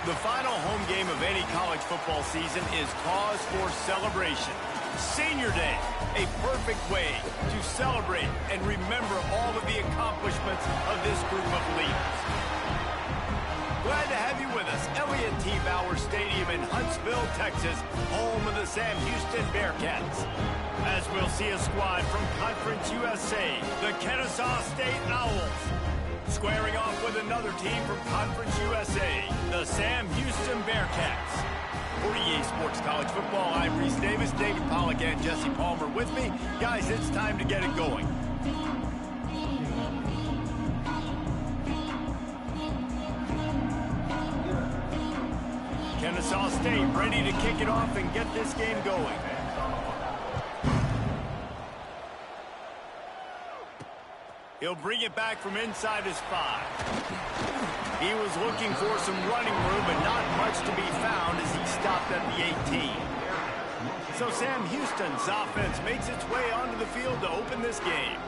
The final home game of any college football season is cause for celebration. Senior Day, a perfect way to celebrate and remember all of the accomplishments of this group of leaders. Glad to have you with us. Elliott T. Bauer Stadium in Huntsville, Texas, home of the Sam Houston Bearcats. As we'll see a squad from Conference USA, the Kennesaw State Owls. Squaring off with another team from Conference USA, the Sam Houston Bearcats. For EA Sports College Football, I'm Reese Davis, David Pollack, and Jesse Palmer with me. Guys, it's time to get it going. Kennesaw State ready to kick it off and get this game going. He'll bring it back from inside his 5. He was looking for some running room, but not much to be found as he stopped at the 18. So Sam Houston's offense makes its way onto the field to open this game.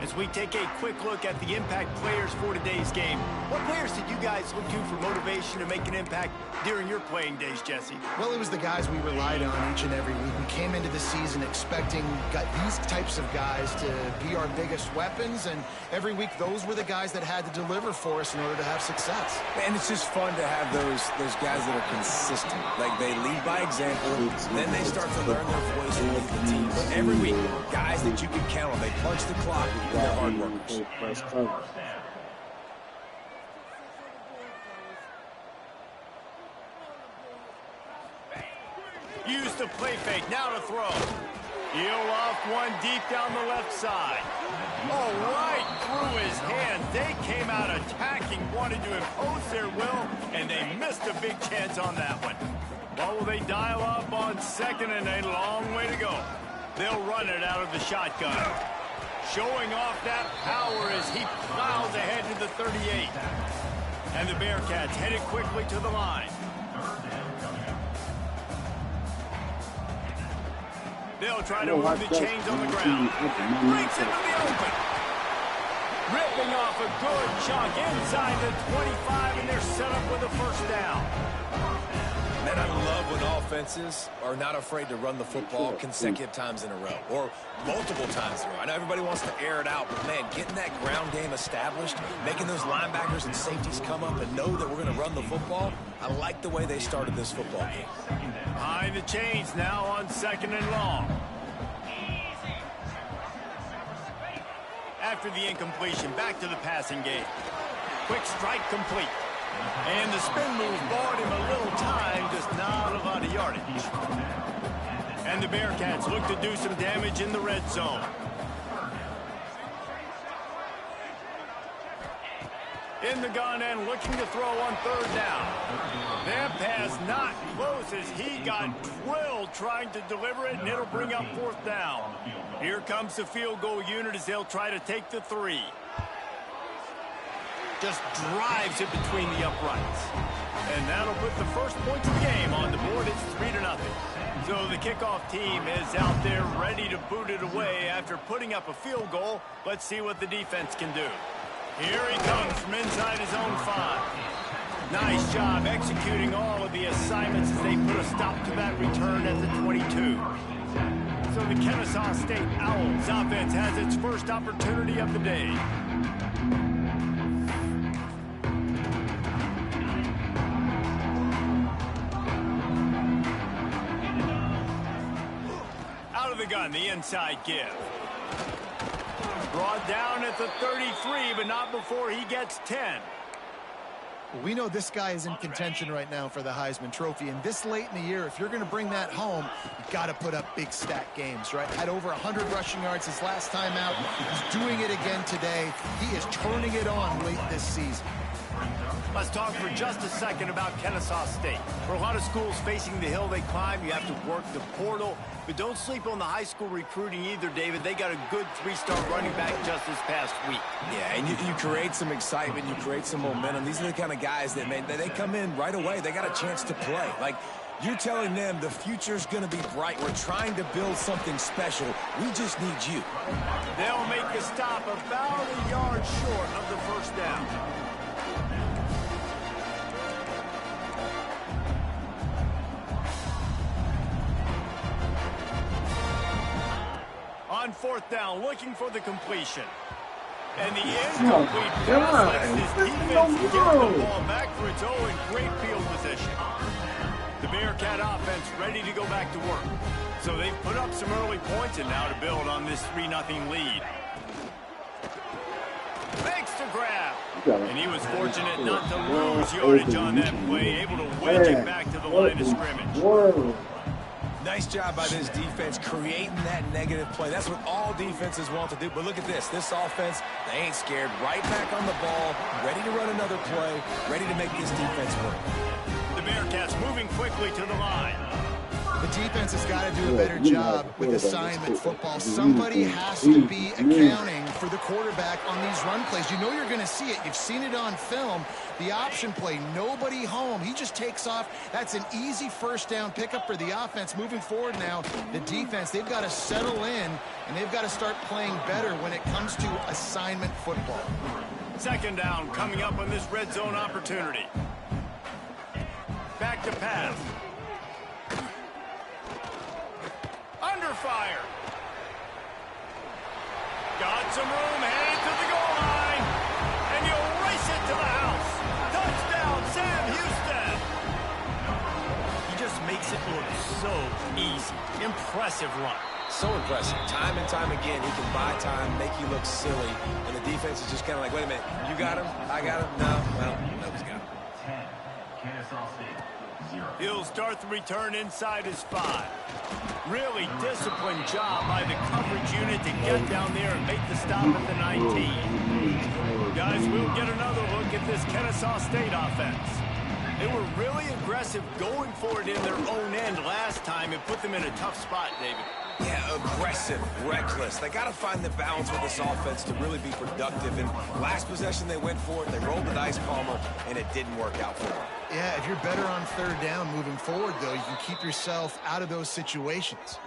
As we take a quick look at the impact players for today's game, what players did you guys look to for motivation to make an impact during your playing days, Jesse? Well, it was the guys we relied on each and every week. We came into the season expecting these types of guys to be our biggest weapons, and every week those were the guys that had to deliver for us in order to have success. And it's just fun to have those guys that are consistent. Like, they lead by example, then they start to learn their voice and lead the team. But every week, guys that you can count on, they punch the clock. They're hard workers. Use the play fake, now to throw. Heel off one deep down the left side. Oh, right through his hand. They came out attacking, wanted to impose their will, and they missed a big chance on that one. What will they dial up on second and a long way to go? They'll run it out of the shotgun. Showing off that power as he plows ahead to the 38. And the Bearcats headed quickly to the line. They'll try to move the chains on the ground. Breaks into the open. Ripping off a good chunk inside the 25, and they're set up with a first down. Man, I love when offenses are not afraid to run the football consecutive times in a row or multiple times in a row. I know everybody wants to air it out, but, man, getting that ground game established, making those linebackers and safeties come up and know that we're going to run the football, I like the way they started this football game. Behind the chains now on second and long. After the incompletion, back to the passing game. Quick strike complete. And the spin move bought him a little time, just not a lot of yardage. And the Bearcats look to do some damage in the red zone. In the gun and looking to throw on third down. That pass not close as he got drilled trying to deliver it, and it'll bring up fourth down. Here comes the field goal unit as they'll try to take the 3. Just drives it between the uprights. And that'll put the first points of the game on the board. It's 3-0. So the kickoff team is out there ready to boot it away after putting up a field goal. Let's see what the defense can do. Here he comes from inside his own 5. Nice job executing all of the assignments as they put a stop to that return at the 22. So the Kennesaw State Owls offense has its first opportunity of the day. Out of the gun, the inside give. Brought down at the 33, but not before he gets 10. We know this guy is in contention right now for the Heisman Trophy, and this late in the year, if you're going to bring that home, you've got to put up big stat games, right? Had over 100 rushing yards his last time out. He's doing it again today. He is turning it on late this season. Let's talk for just a second about Kennesaw State. For a lot of schools facing the hill they climb, you have to work the portal. But don't sleep on the high school recruiting either, David. They got a good 3-star running back just this past week. Yeah, and you create some excitement, you create some momentum. These are the kind of guys that, man, they come in right away. They got a chance to play. Like, you're telling them the future's going to be bright. We're trying to build something special. We just need you. They'll make the stop about a yard short of the first down. On fourth down, looking for the completion. And the incomplete pass lets his defense get the ball back for its own in great field position. The Bearcat offense ready to go back to work. So they've put up some early points and now to build on this 3-0 lead. Makes the grab. And he was fortunate not to lose yardage on that play, able to wedge it back to the line of scrimmage. Nice job by this defense creating that negative play. That's what all defenses want to do. But look at this. This offense, they ain't scared. Right back on the ball, ready to run another play, ready to make this defense work. The Bearcats moving quickly to the line. The defense has got to do a better job with assignment football. Somebody has to be accounting for the quarterback on these run plays. You know you're going to see it. You've seen it on film. The option play, nobody home. He just takes off. That's an easy first down pickup for the offense. Moving forward now, the defense, they've got to settle in, and they've got to start playing better when it comes to assignment football. Second down coming up on this red zone opportunity. Back to pass. Under fire. Got some room, headed to the goal line. And you'll race it to the house. Touchdown, Sam Houston. He just makes it look so easy. Impressive run. So impressive. Time and time again, he can buy time, make you look silly. And the defense is just kind of like, wait a minute, you got him? I got him? No. Well, nobody's got him. 10, Kennesaw State, 0. He'll start the return inside his 5. Really disciplined job by the coverage unit to get down there and make the stop at the 19. Guys, we'll get another look at this Kennesaw State offense. They were really aggressive going for it in their own end last time. It put them in a tough spot, David. Yeah, aggressive, reckless. They got to find the balance with this offense to really be productive. And last possession, they went for it. They rolled the dice, Palmer, and it didn't work out for them. Yeah, if you're better on third down moving forward, though, you can keep yourself out of those situations.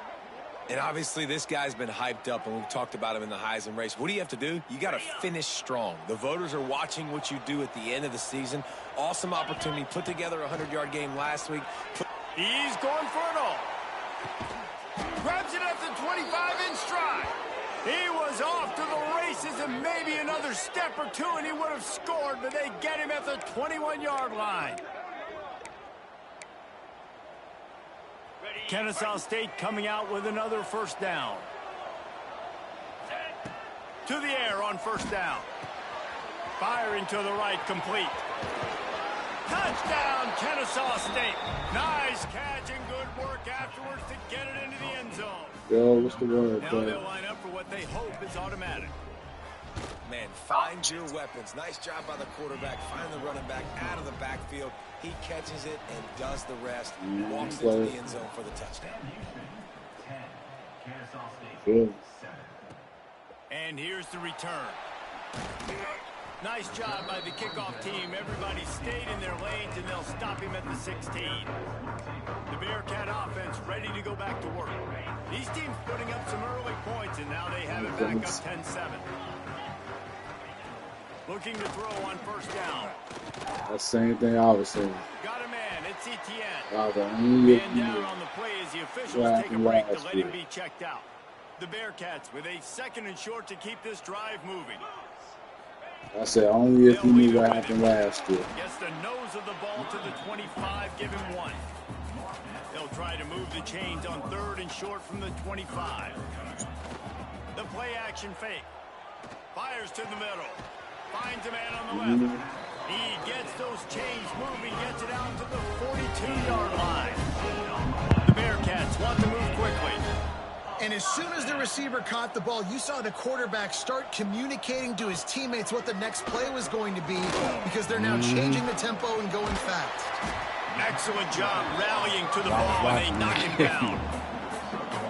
And obviously, this guy's been hyped up, and we've talked about him in the Heisman race. What do you have to do? You got to finish strong. The voters are watching what you do at the end of the season. Awesome opportunity. Put together a 100-yard game last week. He's going for it all. Grabs it at the 25 in stride. He was off to the races and maybe another step or two and he would have scored, but they get him at the 21-yard line. Kennesaw State coming out with another first down. To the air on first down. Firing to the right, complete. Touchdown, Kennesaw State. Nice catch and good work afterwards to get it into the end zone. Yo, what's the word? Now they'll line up for what they hope is automatic. Man, find your weapons. Nice job by the quarterback. Find the running back out of the backfield. He catches it and does the rest. Walks into the end zone for the touchdown. 10, Kennesaw State, 7. And here's the return. Nice job by the kickoff team. Everybody stayed in their lanes, and they'll stop him at the 16. The Bearcat offense ready to go back to work. These teams putting up some early points, and now they have it back up 10-7. Looking to throw on first down. That's the same thing I was saying. Got a man. It's Etienne. Man down on the play as the officials take a break to let him be checked out. The Bearcats with a second and short to keep this drive moving. I said only if you knew what happened last year. Gets the nose of the ball to the 25, give him 1. They'll try to move the chains on third and short from the 25. The play action fake. Fires to the middle. Finds a man on the left. He gets those chains moving, gets it out to the 42-yard line. The Bearcats want to move quickly. And as soon as the receiver caught the ball, you saw the quarterback start communicating to his teammates what the next play was going to be because they're now changing the tempo and going fast. Excellent job rallying to the ball, and they knock him down.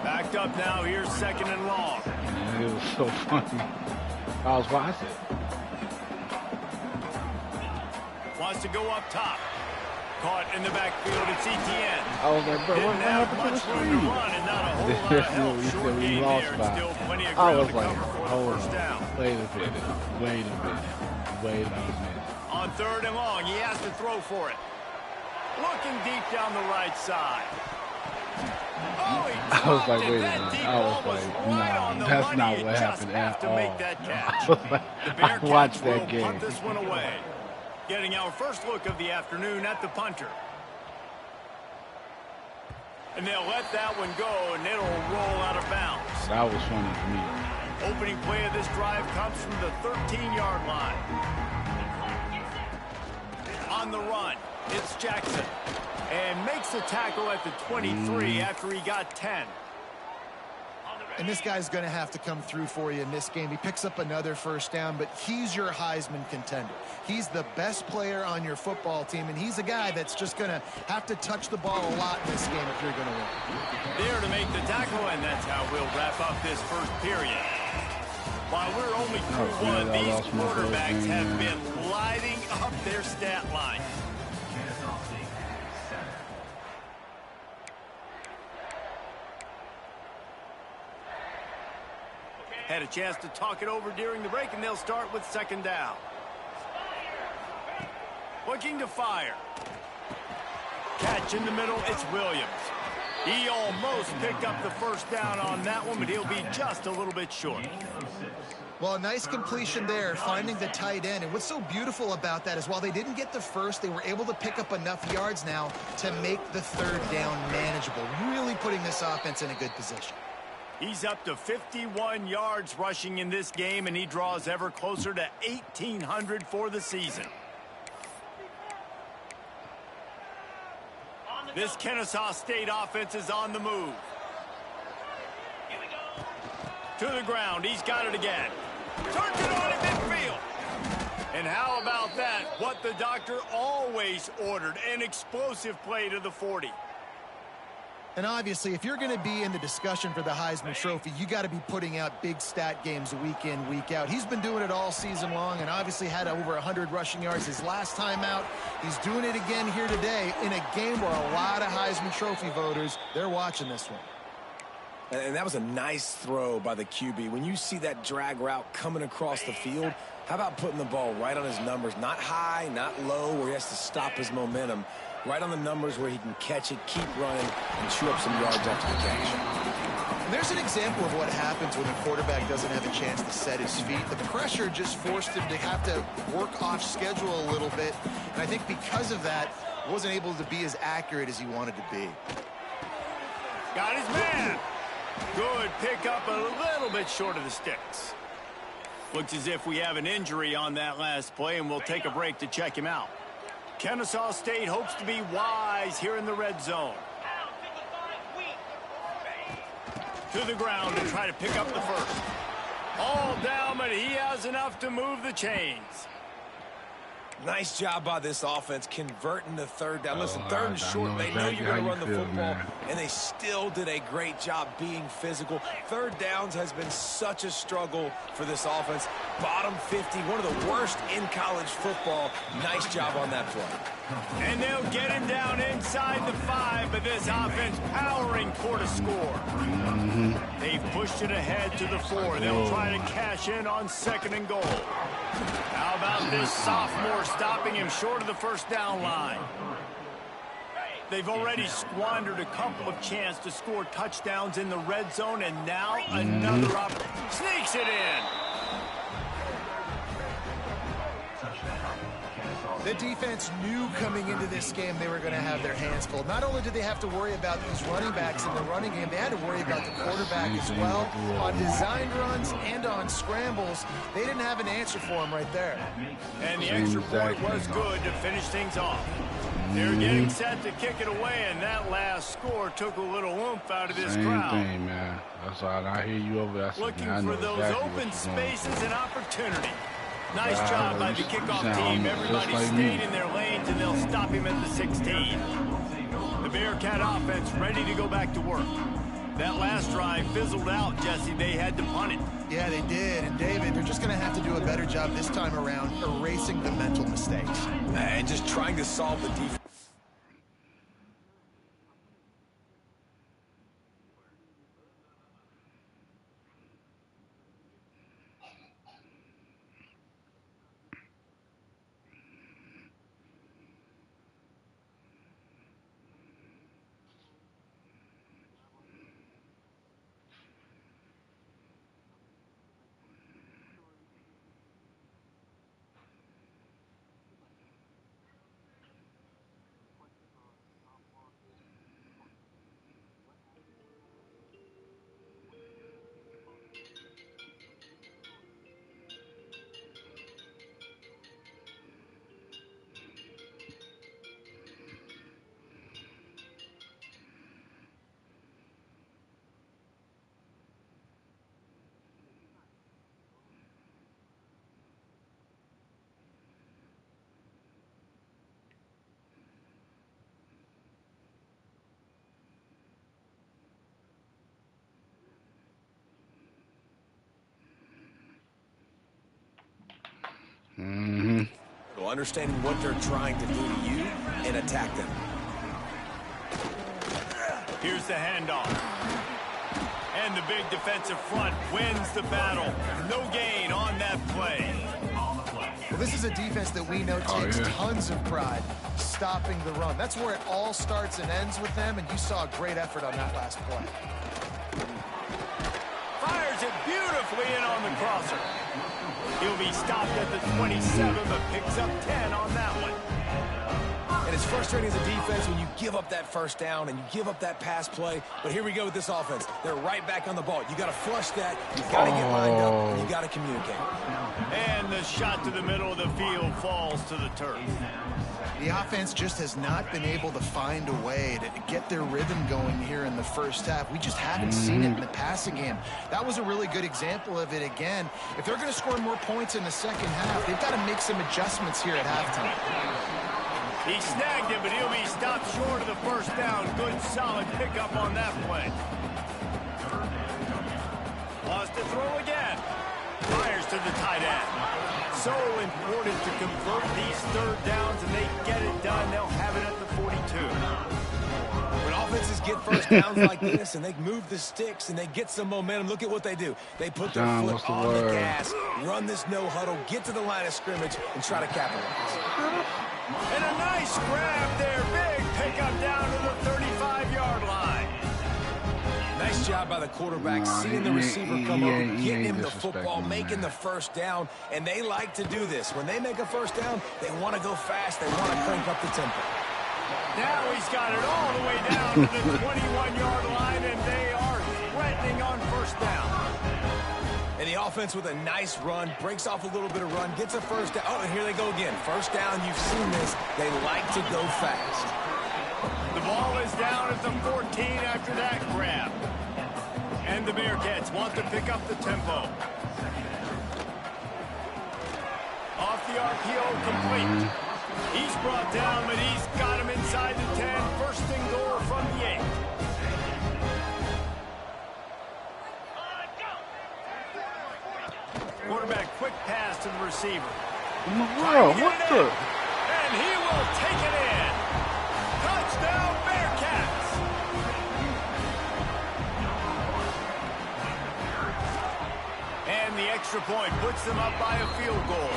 Backed up now, here's second and long. It was so funny. I was watching. Wants to go up top. Caught in the backfield, it's Etienne. I was like, bro, what happened to the room to run and not a whole lot of help. Short game there, and still plenty of ground to cover for the first down. Wait a minute. On third and long, he has to throw for it. Looking deep down the right side. Oh, he I was like, dropped it. wait a That minute. deep I was ball was like, right on nah, the that's money. not You what just happened have at to make all. that I catch. was like, The I Bearcats watched will that game. punt this one away. Getting our first look of the afternoon at the punter. And they'll let that one go, and it'll roll out of bounds. That was funny to me. Opening play of this drive comes from the 13-yard line. On the run, it's Jackson. And makes the tackle at the 23 after he got 10. And this guy's going to have to come through for you in this game. He picks up another first down, but he's your Heisman contender. He's the best player on your football team, and he's a guy that's just going to have to touch the ball a lot in this game if you're going to win. There to make the tackle, and that's how we'll wrap up this first period. While we're only through one, these quarterbacks have been lighting up their stat line. Kennesaw State 7. Had a chance to talk it over during the break, and they'll start with second down. Looking to fire. Catch in the middle, it's Williams. He almost picked up the first down on that one, but he'll be just a little bit short. Well, a nice completion there, finding the tight end. And what's so beautiful about that is while they didn't get the first, they were able to pick up enough yards now to make the third down manageable, really putting this offense in a good position. He's up to 51 yards rushing in this game, and he draws ever closer to 1,800 for the season. This Kennesaw State offense is on the move. To the ground, he's got it again. Turns it on in midfield. And how about that? What the doctor always ordered, an explosive play to the 40. And obviously, if you're going to be in the discussion for the Heisman Trophy, you got to be putting out big stat games week in, week out. He's been doing it all season long and obviously had over 100 rushing yards his last time out. He's doing it again here today in a game where a lot of Heisman Trophy voters, they're watching this one. And that was a nice throw by the QB. When you see that drag route coming across the field, how about putting the ball right on his numbers? Not high, not low, where he has to stop his momentum. Right on the numbers where he can catch it, keep running, and chew up some yards after the catch. There's an example of what happens when a quarterback doesn't have a chance to set his feet. The pressure just forced him to have to work off schedule a little bit. And I think because of that, wasn't able to be as accurate as he wanted to be. Got his man. Good pickup, a little bit short of the sticks. Looks as if we have an injury on that last play, and we'll take a break to check him out. Kennesaw State hopes to be wise here in the red zone. To the ground to try to pick up the first. All down, but he has enough to move the chains. Nice job by this offense converting the third down. Listen, third and I short, know they know exactly you're going to how run the you feel, football, man. and they still did a great job being physical. Third downs has been such a struggle for this offense. Bottom 50, one of the worst in college football. Nice job on that play. And they'll get him down inside the 5, but this offense powering toward a score. They've pushed it ahead to the 4. They'll try to cash in on second and goal. How about this sophomore stopping him short of the first down line? They've already squandered a couple of chances to score touchdowns in the red zone, and now another opportunity. Sneaks it in. The defense knew coming into this game they were going to have their hands full. Not only did they have to worry about these running backs in the running game, they had to worry about the quarterback as well. On design runs and on scrambles, they didn't have an answer for him right there. And the extra point was good to finish things off. They're getting set to kick it away, and that last score took a little oomph out of this crowd. Same thing, man. That's all. I hear you over there. Looking for those open spaces and opportunity. Nice job by the kickoff team. Everybody stayed in their lanes, and they'll stop him at the 16. The Bearcat offense ready to go back to work. That last drive fizzled out, Jesse. They had to punt it. Yeah, they did. And, David, they're just going to have to do a better job this time around erasing the mental mistakes. And just trying to solve the defense. Well, understanding what they're trying to do to you and attack them. Here's the handoff. And the big defensive front wins the battle. No gain on that play. Well, this is a defense that we know takes tons of pride stopping the run. That's where it all starts and ends with them, and you saw a great effort on that last play. Fires it beautifully in on the crosser. He'll be stopped at the 27, but picks up 10 on that one. And it's frustrating as a defense when you give up that first down and you give up that pass play. But here we go with this offense. They're right back on the ball. You got to flush that. You got to get lined up, and you got to communicate. And the shot to the middle of the field falls to the turf. The offense just has not been able to find a way to get their rhythm going here in the first half. We just haven't seen it in the passing game. That was a really good example of it again. If they're going to score more points in the second half, they've got to make some adjustments here at halftime. He snagged it, but he'll be stopped short of the first down. Good, solid pickup on that play. Lost to throw again. Fires to the tight end. So important to convert these third downs, and they get it done. They'll have it at the 42. When offenses get first downs like this and they move the sticks and they get some momentum, look at what they do. They put their foot on the gas, run this no huddle, get to the line of scrimmage, and try to capitalize. And a nice grab there. Big pickup down to the 35-yard line. Nice job by the quarterback, seeing the receiver come over, getting him the football, making the first down, and they like to do this. When they make a first down, they want to go fast. They want to crank up the tempo. Now he's got it all the way down to the 21-yard line, and they are threatening on first down. And the offense with a nice run, breaks off a little bit of run, gets a first down. Oh, and here they go again. First down, you've seen this. They like to go fast. The ball is down at the 14 after that grab. And the Bearcats want to pick up the tempo. Off the RPO, complete. He's brought down, but he's got him inside the 10. First and goal from the 8. Quarterback, quick pass to the receiver. What the? And he will take it in. Touchdown, Bearcats. And the extra point puts them up by a field goal.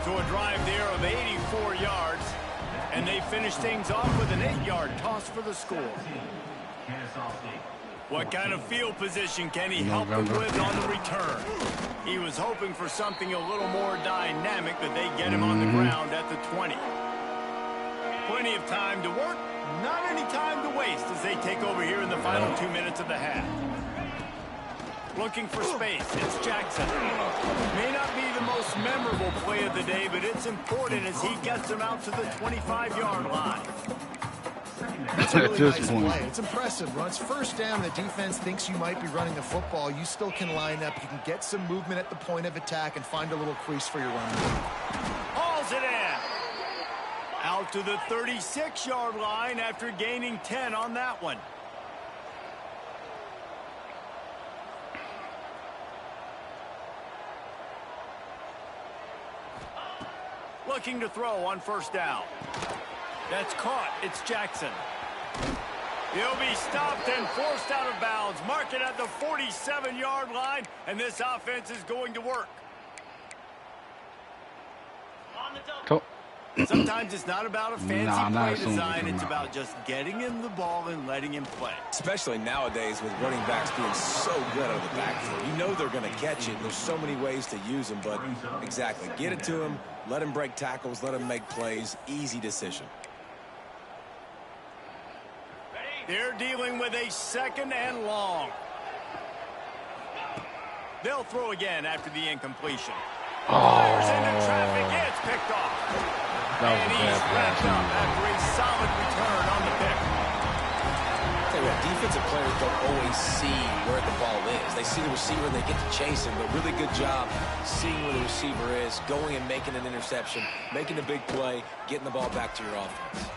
So a drive there of 84 yards. And they finish things off with an 8-yard toss for the score. What kind of field position can he help them with on the return? He was hoping for something a little more dynamic, but they get him on the ground at the 20. Plenty of time to work, not any time to waste as they take over here in the final 2 minutes of the half. Looking for space, it's Jackson. May not be the most memorable play of the day, but it's important as he gets them out to the 25-yard line. That's a really nice play. It's impressive, Runs. First down, the defense thinks you might be running the football. You still can line up. You can get some movement at the point of attack and find a little crease for your run. Hauls it in. Out to the 36-yard line after gaining 10 on that one. Looking to throw on first down. That's caught. It's Jackson. He'll be stopped and forced out of bounds. Mark it at the 47-yard line, and this offense is going to work. Sometimes it's not about a fancy play design. It's about just getting him the ball and letting him play. Especially nowadays with running backs being so good out of the backfield. You know they're going to catch it. There's so many ways to use them, but exactly. Get it to him, let him break tackles, let him make plays. Easy decision. They're dealing with a second and long. They'll throw again after the incompletion. Fires into traffic. It's picked off. And he's wrapped up after a solid return on the pick. Tell you what, defensive players don't always see where the ball is. They see the receiver and they get to chase him, but really good job seeing where the receiver is, going and making an interception, making a big play, getting the ball back to your offense.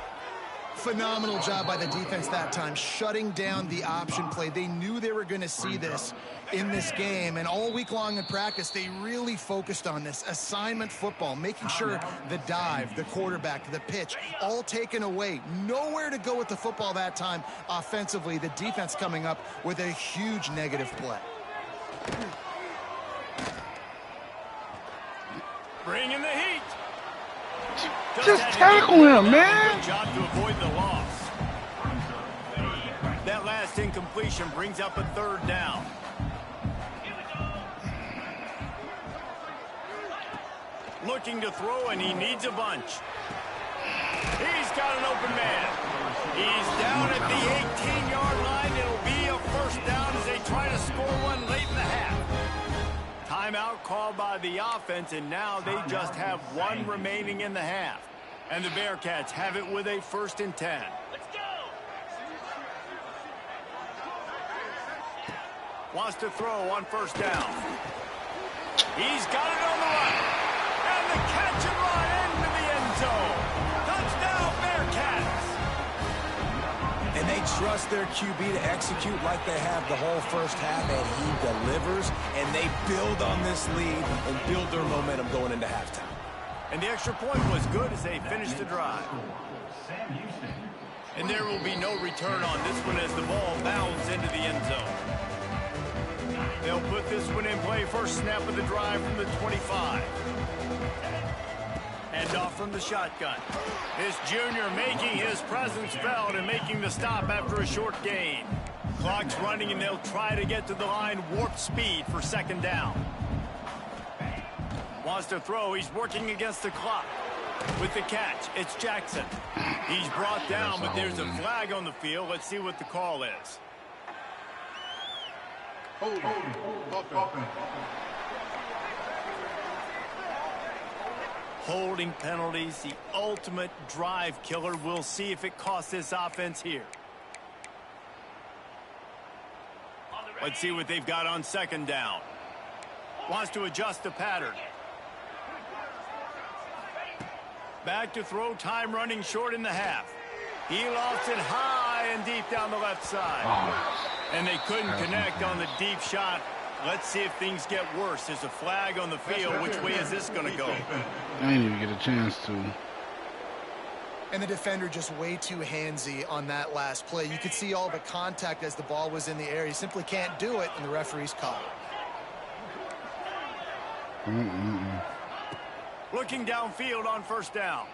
Phenomenal job by the defense that time, shutting down the option play. They knew they were going to see this in this game, and all week long in practice, they really focused on this assignment football, making sure the dive, the quarterback, the pitch, all taken away. Nowhere to go with the football that time offensively. The defense coming up with a huge negative play. Bring in the heat. Just tackle him, man. Good job to avoid the loss. That last incompletion brings up a 3rd down. Looking to throw, and he needs a bunch. He's got an open man. He's down at the 18-yard line. It'll be a 1st down as they try to score one late in the half. Timeout called by the offense, and now they just have 1 remaining in the half. And the Bearcats have it with a 1st and 10. Let's go! Wants to throw on 1st down. He's got it on the run. And the catch and run into the end zone. Touchdown, Bearcats! And they trust their QB to execute like they have the whole 1st half, and he delivers, and they build on this lead and build their momentum going into halftime. And the extra point was good as they finished the drive. And there will be no return on this one as the ball bounds into the end zone. They'll put this one in play. 1st snap of the drive from the 25. And off from the shotgun. This junior making his presence felt and making the stop after a short gain. Clock's running, and they'll try to get to the line warp speed for 2nd down. Wants to throw. He's working against the clock. With the catch, it's Jackson. He's brought down, but there's a flag on the field. Let's see what the call is. Holding penalties, the ultimate drive killer. We'll see if it costs this offense here. Let's see what they've got on 2nd down. Wants to adjust the pattern. Back to throw, time running short in the half. He lofts it high and deep down the left side. And they couldn't connect on the deep shot. Let's see if things get worse. There's a flag on the field. Which way is this going to go? I didn't even get a chance to. And the defender just way too handsy on that last play. You could see all the contact as the ball was in the air. He simply can't do it, and the referee's caught it. Looking downfield on 1st down.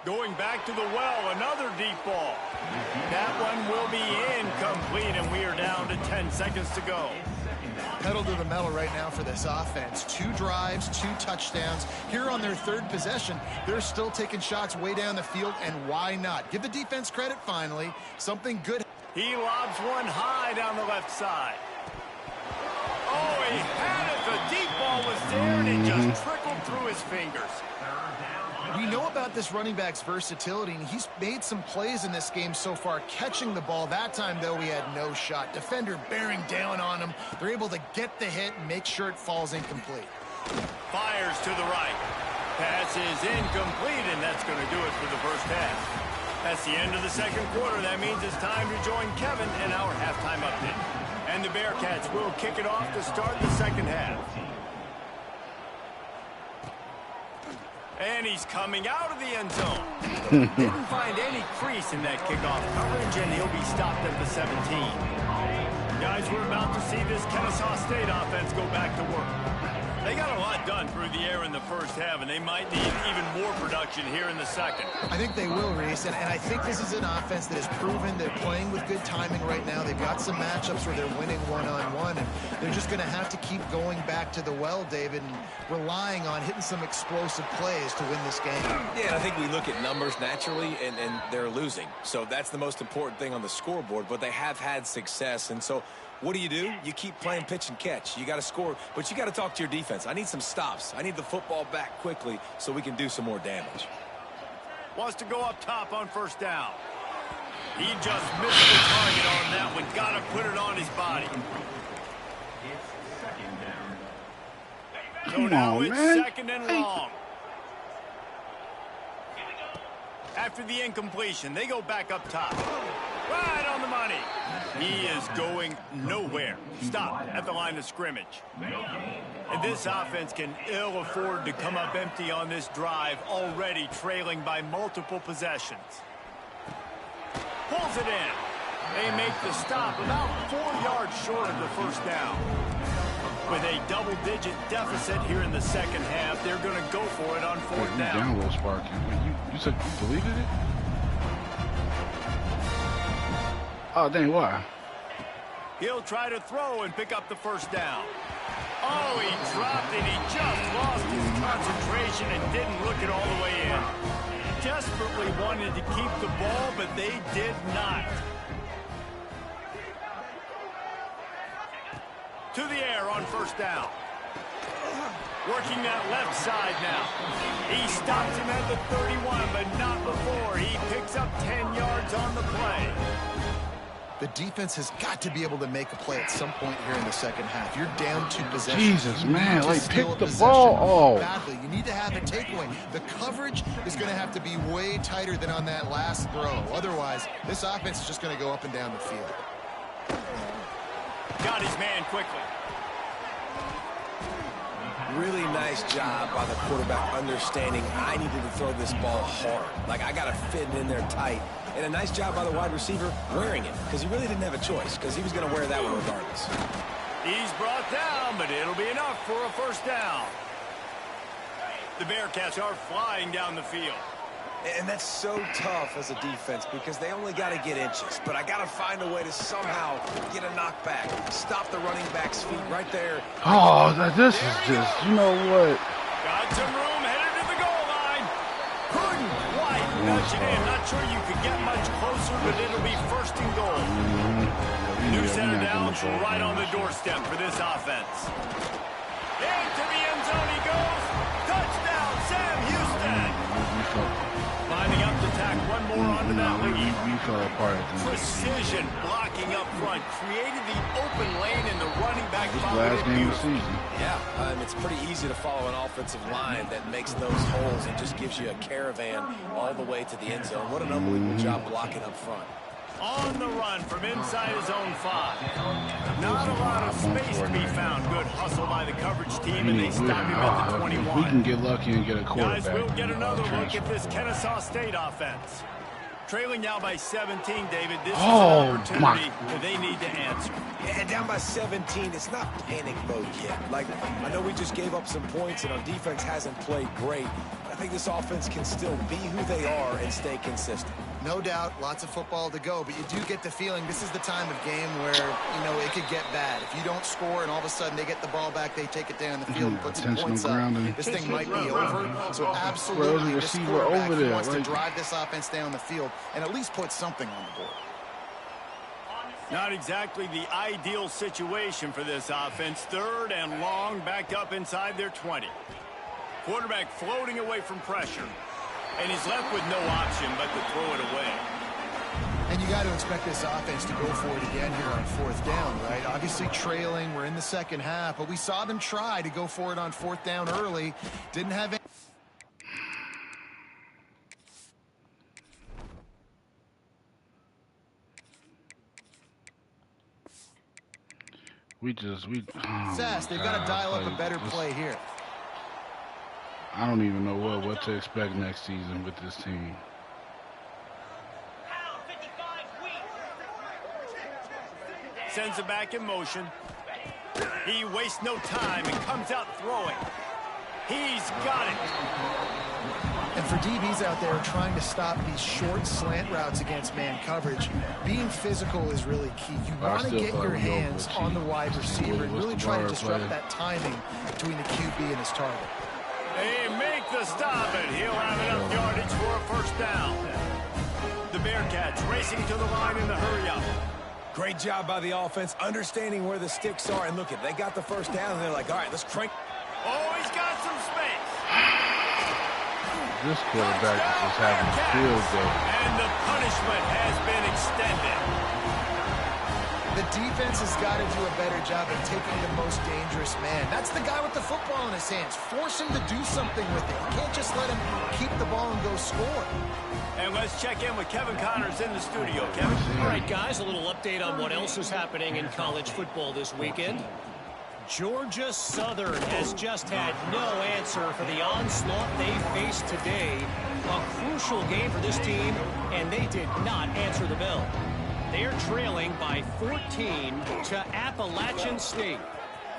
Going back to the well, another deep ball. That one will be incomplete, and we are down to 10 seconds to go. Pedal to the metal right now for this offense. 2 drives, 2 touchdowns. Here on their 3rd possession, they're still taking shots way down the field, and why not? Give the defense credit finally. Something good. He lobs one high down the left side. Oh, he had it. The deep ball was there, and it just trickled through his fingers. We know about this running back's versatility, and he's made some plays in this game so far, catching the ball. That time, though, he had no shot. Defender bearing down on him. They're able to get the hit and make sure it falls incomplete. Fires to the right. Pass is incomplete, and that's going to do it for the 1st half. That's the end of the 2nd quarter. That means it's time to join Kevin in our halftime update. And the Bearcats will kick it off to start the 2nd half. And he's coming out of the end zone. Didn't find any crease in that kickoff coverage, and he'll be stopped at the 17. Guys, we're about to see this Kennesaw State offense go back to work. They got a lot done through the air in the 1st half, and they might need even more production here in the 2nd. I think they will, Reese, and I think this is an offense that has proven they're playing with good timing right now. They've got some matchups where they're winning one-on-one, and they're just going to have to keep going back to the well, David, and relying on hitting some explosive plays to win this game. Yeah, I think we look at numbers naturally, and they're losing. So that's the most important thing on the scoreboard, but they have had success, and so what do? You keep playing pitch and catch. You got to score, but you got to talk to your defense. I need some stops. I need the football back quickly so we can do some more damage. Wants to go up top on 1st down. He just missed the target on that one. Got to put it on his body. So now it's 2nd and long. After the incompletion, they go back up top. Right on the money. He is going nowhere. Stop at the line of scrimmage. And this offense can ill afford to come up empty on this drive, already trailing by multiple possessions. Pulls it in. They make the stop about 4 yards short of the first down. With a double-digit deficit here in the second half, they're going to go for it on fourth down. Down, Will Sparky. You said you deleted it? Oh, dang, why? He'll try to throw and pick up the first down. Oh, he dropped and he just lost his concentration and didn't look it all the way in. Desperately wanted to keep the ball, but they did not. To the air on first down. Working that left side now. He stops him at the 31, but not before. He picks up 10 yards on the play. The defense has got to be able to make a play at some point here in the second half. You're down 2 possessions. Jesus, man, like pick the ball off. Badly. You need to have a takeaway. The coverage is going to have to be way tighter than on that last throw. Otherwise, this offense is just going to go up and down the field. Got his man quickly. Really nice job by the quarterback understanding I needed to throw this ball hard. Like, I got to fit it in there tight. And a nice job by the wide receiver wearing it, because he really didn't have a choice, because he was going to wear that one regardless. He's brought down, but it'll be enough for a first down. The Bearcats are flying down the field. And that's so tough as a defense because they only got to get inches. But I got to find a way to somehow get a knockback, stop the running back's feet right there. Oh, this is just, you know what? Got some room, headed to the goal line. Couldn't quite nudge it in. Not sure you could get much closer, but it'll be first and goal. New center downs right on the doorstep for this offense. Into the end zone he goes. Touchdown, Sam Houston. Lining up to tack one more onto that lead. We fell apart at the Precision blocking up front created the open lane and the running back followed last it game of the beautifully. season. Yeah, it's pretty easy to follow an offensive line that makes those holes and just gives you a caravan all the way to the end zone. What an unbelievable job blocking up front. On the run from inside his own 5. Not a lot of space to be found. Good hustle by the coverage team, and they stop him at the 21. If we can get lucky and get a quarterback. Guys, we'll get another look at this Kennesaw State offense. Trailing now by 17, David. This is an opportunity that they need to answer. Yeah, down by 17. It's not panic mode yet. Like, I know we just gave up some points, and our defense hasn't played great. I think this offense can still be who they are and stay consistent. No doubt, lots of football to go, but you do get the feeling this is the time of game where, you know, it could get bad. If you don't score and all of a sudden they get the ball back, they take it down the field and put some points up, this thing might be over. So absolutely, this quarterback wants to drive this offense down the field and at least put something on the board. Not exactly the ideal situation for this offense. 3rd and long, backed up inside their 20. Quarterback floating away from pressure. And he's left with no option but to throw it away. And you got to expect this offense to go for it again here on 4th down, right? Obviously trailing, we're in the second half, but we saw them try to go for it on 4th down early. Didn't have any. Oh they've got to dial up a better play here. I don't even know what to expect next season with this team. Sends it back in motion. He wastes no time and comes out throwing. He's got it. And for DBs out there trying to stop these short slant routes against man coverage, being physical is really key. You want to get your hands on the wide receiver and really try to disrupt that timing between the QB and his target. They make the stop, and he'll have enough yardage for a first down. The Bearcats racing to the line in the hurry-up. Great job by the offense, understanding where the sticks are. And look, they got the first down, and they're like, all right, let's crank. Oh, he's got some space. This quarterback is just having a field day. And the punishment has been extended. The defense has got to do a better job of taking the most dangerous man. That's the guy with the football in his hands. Force him to do something with it. You can't just let him keep keep the ball and go score. And let's check in with Kevin Connors in the studio. Kevin? All right, guys, a little update on what else is happening in college football this weekend. Georgia Southern has just had no answer for the onslaught they faced today. A crucial game for this team, and they did not answer the bell. They're trailing by 14 to Appalachian State.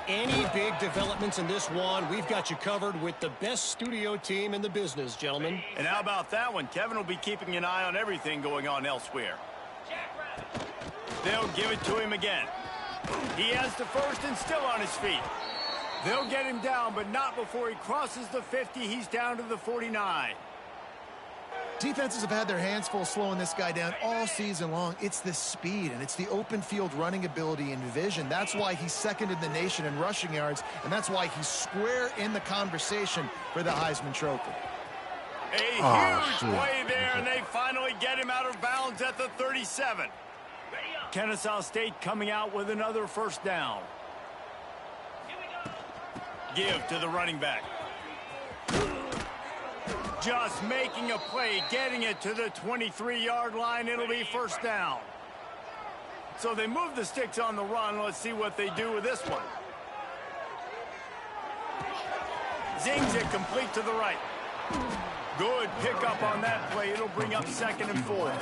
Any big developments in this one, we've got you covered with the best studio team in the business, gentlemen. And how about that one? Kevin will be keeping an eye on everything going on elsewhere. They'll give it to him again. He has the first and still on his feet. They'll get him down, but not before he crosses the 50. He's down to the 49. Defenses have had their hands full slowing this guy down all season long. It's the speed, and it's the open field running ability and vision. That's why he's second in the nation in rushing yards, and that's why he's square in the conversation for the Heisman Trophy. A huge play there, and they finally get him out of bounds at the 37. Kennesaw State coming out with another first down. Give to the running back. Just making a play, getting it to the 23-yard line. It'll be first down. So they move the sticks on the run. Let's see what they do with this one. Zings it complete to the right. Good pickup on that play. It'll bring up 2nd and 4.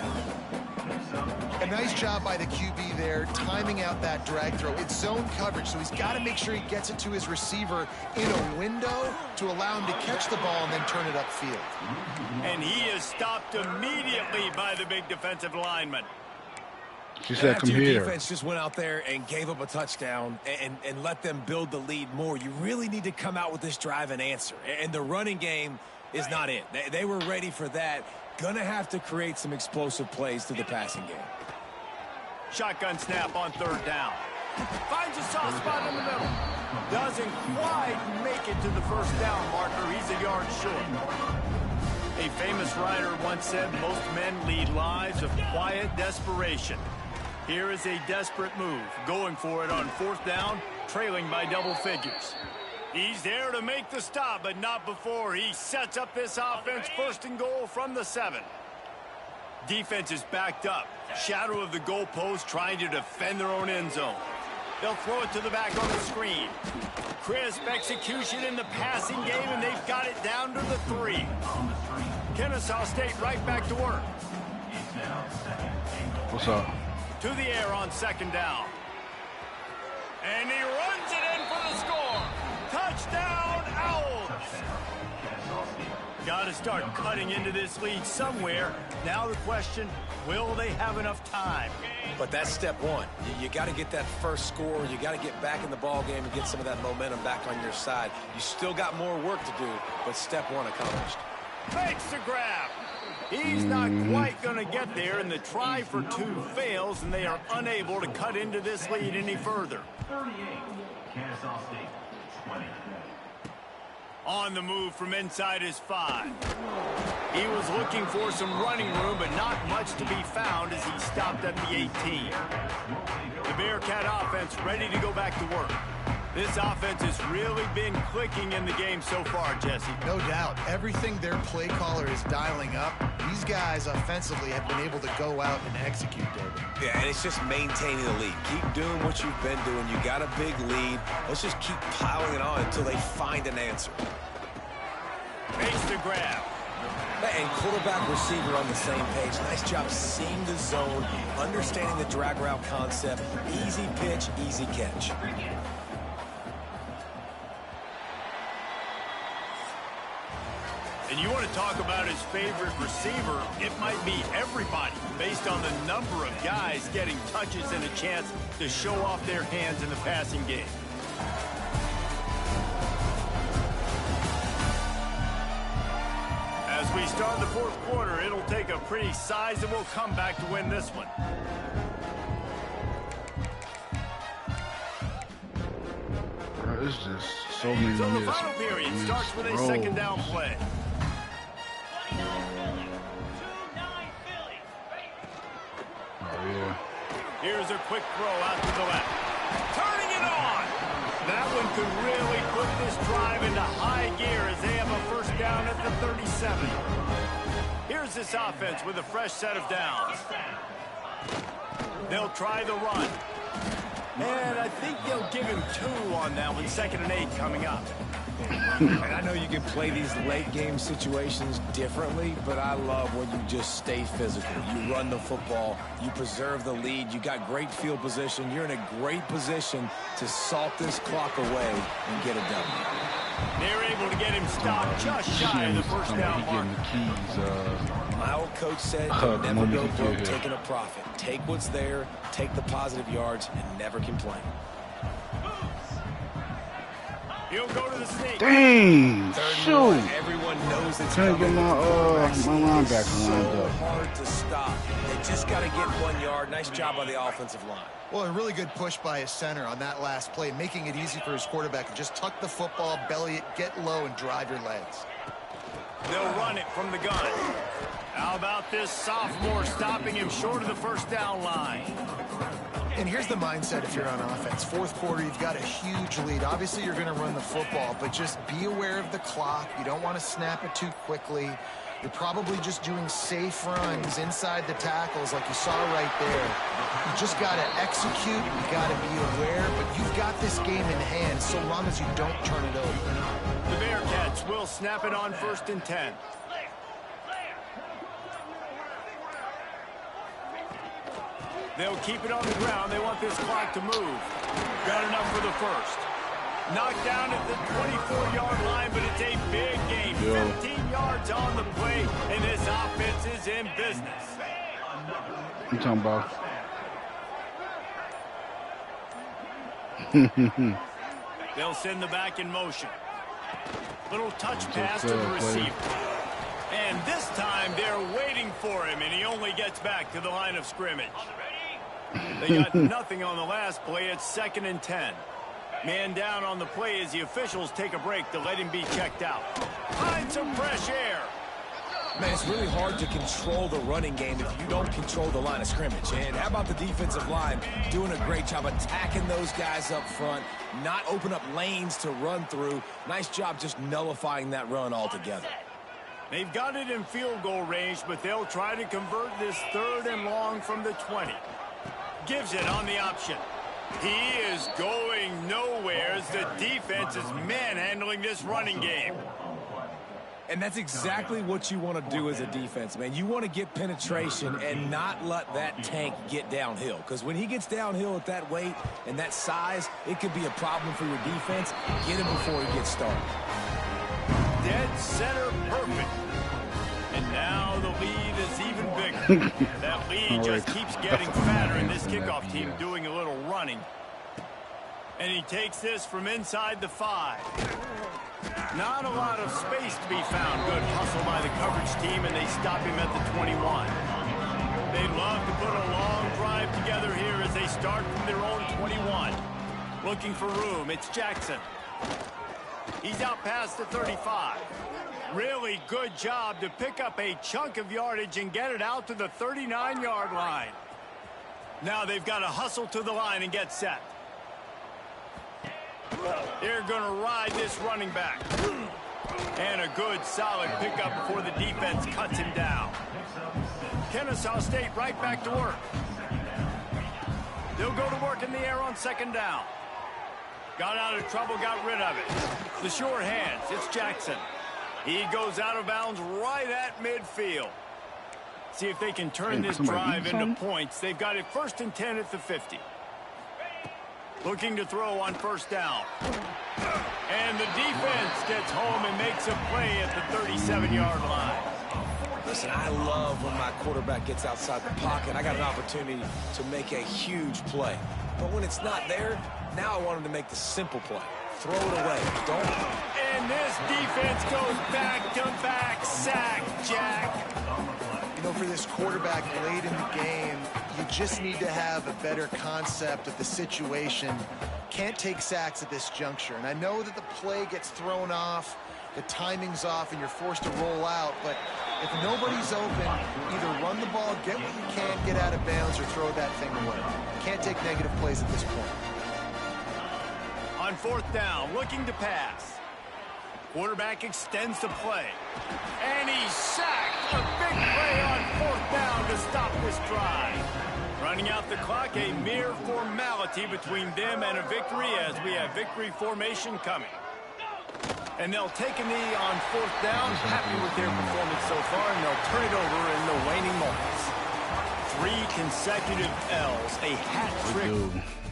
A nice job by the QB there, timing out that drag throw. It's zone coverage, so he's got to make sure he gets it to his receiver in a window to allow him to catch the ball and then turn it upfield. And he is stopped immediately by the big defensive lineman. She said, after come your here. defense just went out there and gave up a touchdown and let them build the lead more, you really need to come out with this drive and answer. And the running game is not it. They were ready for that. Gonna have to create some explosive plays through the passing game. Shotgun snap on 3rd down. Finds a soft spot in the middle. Doesn't quite make it to the first down marker. He's a yard short. A famous writer once said most men lead lives of quiet desperation. Here is a desperate move. Going for it on 4th down, trailing by double figures. He's there to make the stop, but not before he sets up this offense. 1st and goal from the 7. Defense is backed up. Shadow of the goalpost trying to defend their own end zone. They'll throw it to the back on the screen. Crisp execution in the passing game, and they've got it down to the 3. Kennesaw State right back to work. What's up? To the air on 2nd down. And he runs it in for the score. Touchdown, Owls! Got to start cutting into this lead somewhere. Now the question, will they have enough time? But that's step one. You got to get that first score. You got to get back in the ball game and get some of that momentum back on your side. You still got more work to do, but step one accomplished. Makes the grab. He's not quite going to get there, and the try for 2 fails, and they are unable to cut into this lead any further. 38, Kennesaw State, 20. On the move from inside his 5. He was looking for some running room, but not much to be found as he stopped at the 18. The Bearcat offense ready to go back to work. This offense has really been clicking in the game so far, Jesse. No doubt. Everything their play caller is dialing up, these guys offensively have been able to go out and execute, David. Yeah, and it's just maintaining the lead. Keep doing what you've been doing. You got a big lead. Let's just keep piling it on until they find an answer. Makes the grab. And quarterback, receiver on the same page. Nice job seeing the zone, understanding the drag route concept. Easy pitch, easy catch. And you want to talk about his favorite receiver, it might be everybody, based on the number of guys getting touches and a chance to show off their hands in the passing game. As we start the 4th quarter, it'll take a pretty sizable comeback to win this one. It's just so many So the missed- final period missed starts with a throws. 2nd down play. Oh, yeah. Here's a quick throw out to the left. Turning it on! That one could really put this drive into high gear as they have a first down at the 37. Here's this offense with a fresh set of downs. They'll try the run. And I think they'll give him 2 on that one. 2nd and 8 coming up. And I know you can play these late game situations differently, but I love when you just stay physical. You run the football, you preserve the lead, you got great field position, you're in a great position to salt this clock away and get it done. They're able to get him stopped just shy of the first down mark. My old coach said, never go broke taking a profit. Take what's there, take the positive yards, and never complain. He'll go to the sneak. Dang! Shoot! Everyone knows it's Trying to get my linebacker lined up. Hard to stop. They just got to get 1 yard. Nice job by the offensive line. Well, a really good push by his center on that last play, making it easy for his quarterback to just tuck the football, belly it, get low, and drive your legs. They'll run it from the gun. How about this sophomore stopping him short of the first down line? And here's the mindset if you're on offense. 4th quarter, you've got a huge lead. Obviously, you're going to run the football, but just be aware of the clock. You don't want to snap it too quickly. You're probably just doing safe runs inside the tackles like you saw right there. You just got to execute. You got to be aware, but you've got this game in hand so long as you don't turn it over. The Bearcats will snap it on 1st and 10. They'll keep it on the ground. They want this clock to move. Got enough for the first. Knocked down at the 24-yard line, but it's a big game. 15 yards on the play, and this offense is in business. I'm talking about. They'll send the back in motion. Little touch pass to the receiver. And this time they're waiting for him, and he only gets back to the line of scrimmage. They got nothing on the last play. It's 2nd and 10. Man down on the play as the officials take a break to let him be checked out. Find some fresh air. Man, it's really hard to control the running game if you don't control the line of scrimmage. And how about the defensive line doing a great job attacking those guys up front, not open up lanes to run through. Nice job just nullifying that run altogether. They've got it in field goal range, but they'll try to convert this 3rd and long from the 20. Gives it on the option. He is going nowhere as the defense is manhandling this running game. And that's exactly what you want to do as a defense, man. You want to get penetration and not let that tank get downhill. Because when he gets downhill at that weight and that size, it could be a problem for your defense. Get him before he gets started. Dead center perfect. And now the lead is even bigger. That lead just keeps getting fatter, and this kickoff team doing a little running. And he takes this from inside the 5. Not a lot of space to be found. Good hustle by the coverage team, and they stop him at the 21. They'd love to put a long drive together here as they start from their own 21. Looking for room. It's Jackson. He's out past the 35. Really good job to pick up a chunk of yardage and get it out to the 39-yard line. Now they've got to hustle to the line and get set. They're going to ride this running back. And a good, solid pickup before the defense cuts him down. Kennesaw State right back to work. They'll go to work in the air on 2nd down. Got out of trouble, got rid of it. The sure hands, it's Jackson. He goes out of bounds right at midfield. See if they can turn this drive into points. They've got it 1st and 10 at the 50. Looking to throw on 1st down. And the defense gets home and makes a play at the 37-yard line. Listen, I love when my quarterback gets outside the pocket. I got an opportunity to make a huge play. But when it's not there, now I want him to make the simple play. Throw it away. Don't. And this defense goes back-to-back sack, Jack. You know, for this quarterback late in the game, you just need to have a better concept of the situation. Can't take sacks at this juncture. And I know that the play gets thrown off, the timing's off, and you're forced to roll out. But if nobody's open, either run the ball, get what you can, get out of bounds, or throw that thing away. Can't take negative plays at this point. On 4th down, looking to pass. Quarterback extends the play. And he's sacked. A big play stop this drive. Running out the clock, a mere formality between them and a victory as we have victory formation coming. And they'll take a knee on 4th down. Happy with their performance so far, and they'll turn it over in the waning moments. 3 consecutive L's, a hat trick.